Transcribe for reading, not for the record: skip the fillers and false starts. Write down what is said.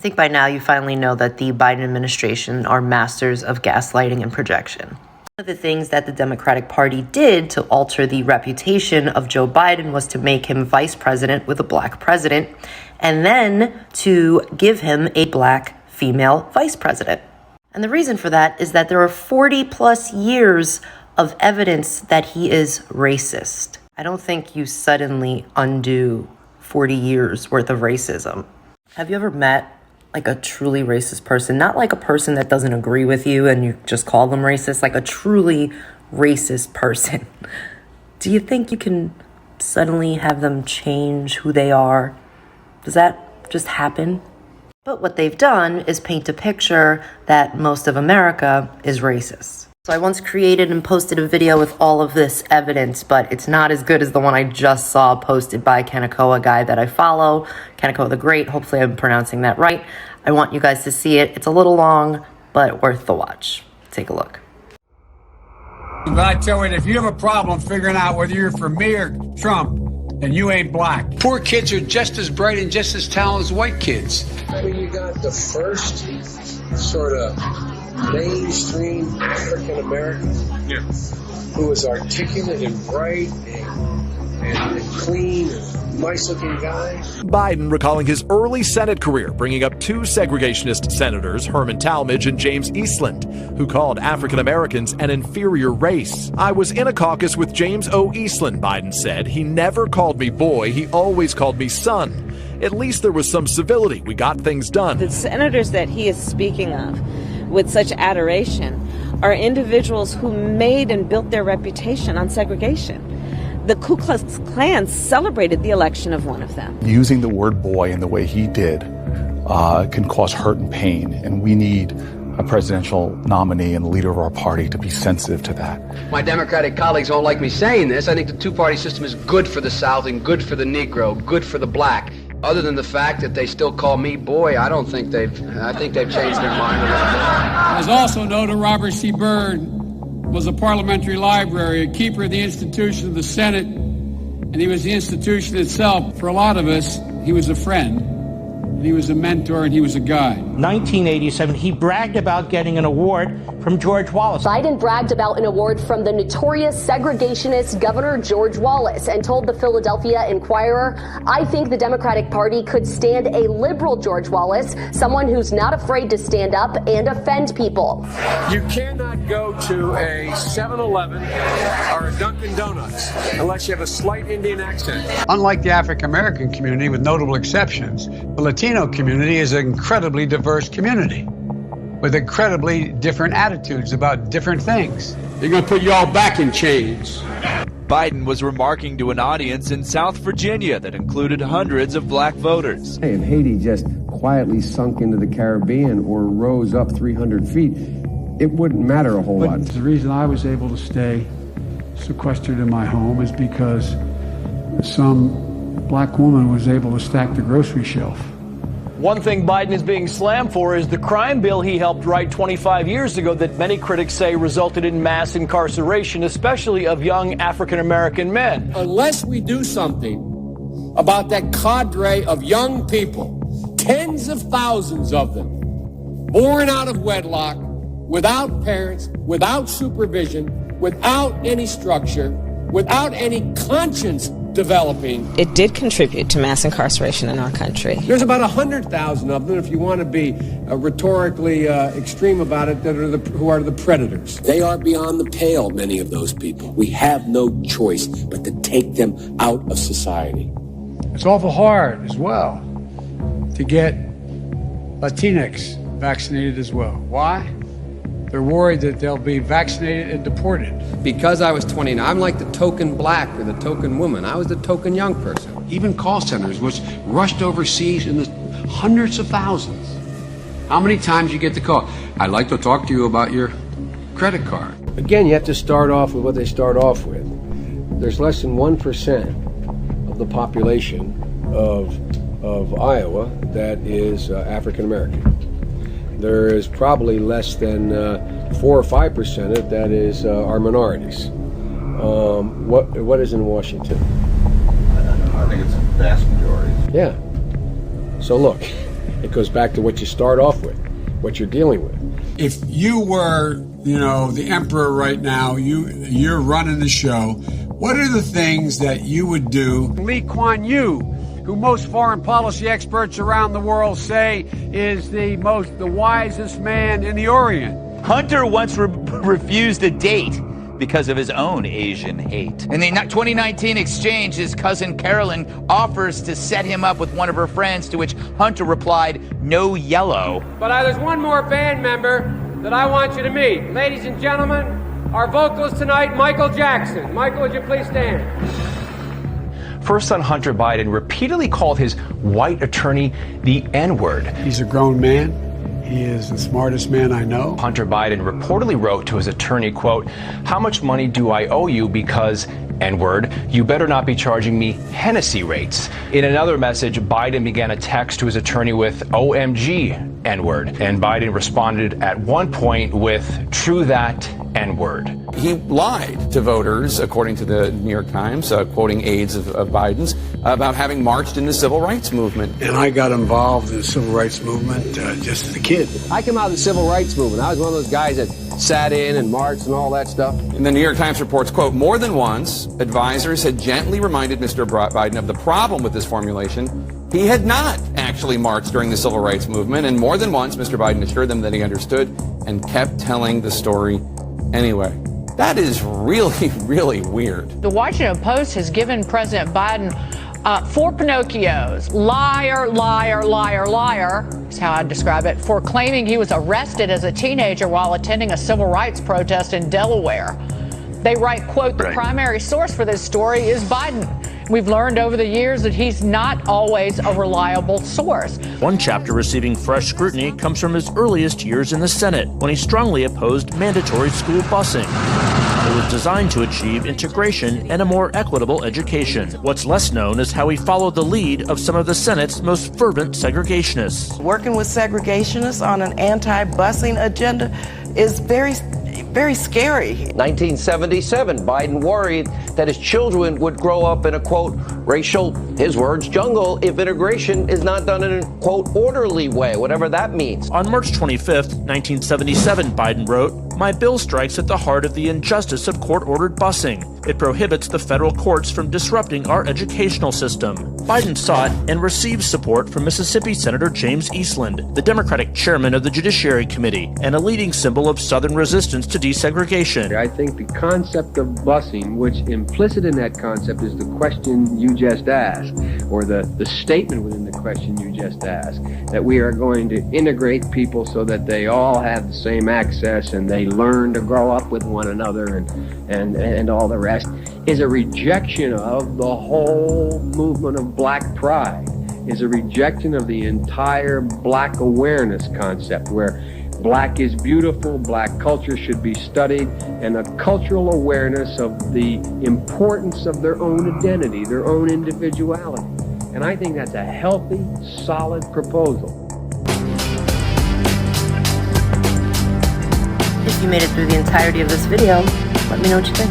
I think by now you finally know that the Biden administration are masters of gaslighting and projection. One of the things that the Democratic Party did to alter the reputation of Joe Biden was to make him vice president with a black president, and then to give him a black female vice president. And the reason for that is that there are 40 plus years of evidence that he is racist. I don't think you suddenly undo 40 years worth of racism. Have you ever met like a truly racist person? Not like a person that doesn't agree with you and you just call them racist, like a truly racist person. Do you think you can suddenly have them change who they are? Does that just happen? But what they've done is paint a picture that most of America is racist. So I once created and posted a video with all of this evidence, but it's not as good as the one I just saw posted by Kanekoa, a guy that I follow, Kanekoa the Great. Hopefully I'm pronouncing that right. I want you guys to see it. It's a little long, but worth the watch. Take a look. But I tell you, if you have a problem figuring out whether you're for me or Trump, then you ain't black. Poor kids are just as bright and just as talented as white kids. I mean, you got the first sort of mainstream African American who is articulate and bright and clean and nice looking guy. Biden recalling his early Senate career, bringing up two segregationist senators, Herman Talmadge and James Eastland, who called African Americans an inferior race. I was in a caucus with James O. Eastland, Biden said. He never called me boy. He always called me son. At least there was some civility. We got things done. The senators that he is speaking of with such adoration are individuals who made and built their reputation on segregation. The Ku Klux Klan celebrated the election of one of them. Using the word boy in the way he did can cause hurt and pain, and we need a presidential nominee and the leader of our party to be sensitive to that. My Democratic colleagues don't like me saying this. I think the two-party system is good for the South and good for the Negro, good for the black. Other than the fact that they still call me boy, I think they've changed their mind a little bit. As also noted, Robert C. Byrd was a parliamentary library, a keeper of the institution of the Senate, and he was the institution itself. For a lot of us, he was a friend, and he was a mentor, and he was a guide. 1987, he bragged about getting an award from George Wallace. Biden bragged about an award from the notorious segregationist Governor George Wallace and told the Philadelphia Inquirer, "I think the Democratic Party could stand a liberal George Wallace, someone who's not afraid to stand up and offend people." You cannot go to a 7-Eleven or a Dunkin' Donuts unless you have a slight Indian accent. Unlike the African American community, with notable exceptions, the Latino community is an incredibly diverse community with incredibly different attitudes about different things. They're going to put you all back in chains. Biden was remarking to an audience in South Virginia that included hundreds of black voters. If Haiti just quietly sunk into the Caribbean or rose up 300 feet, it wouldn't matter a whole lot. The reason I was able to stay sequestered in my home is because some black woman was able to stack the grocery shelf. One thing Biden is being slammed for is the crime bill he helped write 25 years ago that many critics say resulted in mass incarceration, especially of young African-American men. Unless we do something about that cadre of young people, tens of thousands of them, born out of wedlock, without parents, without supervision, without any structure, without any conscience developing. It did contribute to mass incarceration in our country. There's about 100,000 of them, if you want to be rhetorically extreme about it, who are the predators. They are beyond the pale, many of those people. We have no choice but to take them out of society. It's awful hard as well to get Latinx vaccinated as well. Why? They're worried that they'll be vaccinated and deported. Because I was 29, I'm like the token black or the token woman. I was the token young person. Even call centers, which rushed overseas in the hundreds of thousands. How many times you get the call? I'd like to talk to you about your credit card. Again, you have to start off with what they start off with. There's less than 1% of the population of Iowa that is African American. There is probably less than 4 or 5% that is are minorities. What is in Washington? I think it's a vast majority. Yeah. So look, It goes back to what you start off with, what you're dealing with. If you were, the emperor right now, you're running the show, what are the things that you would do? Lee Kuan Yew, who most foreign policy experts around the world say is the wisest man in the Orient. Hunter once refused a date because of his own Asian hate. In the 2019 exchange, his cousin Carolyn offers to set him up with one of her friends, to which Hunter replied, "No yellow." But there's one more band member that I want you to meet. Ladies and gentlemen, our vocalist tonight, Michael Jackson. Michael, would you please stand? First son Hunter Biden repeatedly called his white attorney the N-word. He's a grown man. He is the smartest man I know. Hunter Biden reportedly wrote to his attorney, quote, "How much money do I owe you because, N-word, you better not be charging me Hennessy rates." In another message, Biden began a text to his attorney with OMG, N-word. And Biden responded at one point with, "True that, N-word." He lied to voters, according to the New York Times, quoting aides of Biden's, about having marched in the civil rights movement. And I got involved in the civil rights movement just as a kid. I came out of the civil rights movement. I was one of those guys that sat in and marched and all that stuff. And the New York Times reports, quote, "More than once, advisors had gently reminded Mr. Biden of the problem with this formulation. He had not actually marched during the civil rights movement, and more than once, Mr. Biden assured them that he understood and kept telling the story anyway." That is really, really weird. The Washington Post has given President Biden 4 Pinocchios. Liar, liar, liar, liar is how I'd describe it, for claiming he was arrested as a teenager while attending a civil rights protest in Delaware. They write, quote, "The primary source for this story is Biden. We've learned over the years that he's not always a reliable source." One chapter receiving fresh scrutiny comes from his earliest years in the Senate, when he strongly opposed mandatory school busing. It was designed to achieve integration and a more equitable education. What's less known is how he followed the lead of some of the Senate's most fervent segregationists. Working with segregationists on an anti-busing agenda is very scary. 1977, Biden worried that his children would grow up in a, quote, racial, his words, jungle if integration is not done in a, quote, orderly way, whatever that means. On March 25th, 1977, Biden wrote, "My bill strikes at the heart of the injustice of court-ordered busing. It prohibits the federal courts from disrupting our educational system." Biden sought and received support from Mississippi Senator James Eastland, the Democratic chairman of the Judiciary Committee, and a leading symbol of Southern resistance to desegregation. I think the concept of busing, which implicit in that concept is the question you just asked, or the statement within the question you just asked, that we are going to integrate people so that they all have the same access and they learn to grow up with one another and all the rest, is a rejection of the whole movement of black pride, is a rejection of the entire black awareness concept, where black is beautiful, black culture should be studied, and a cultural awareness of the importance of their own identity, their own individuality. And I think that's a healthy, solid proposal. If you made it through the entirety of this video, let me know what you think.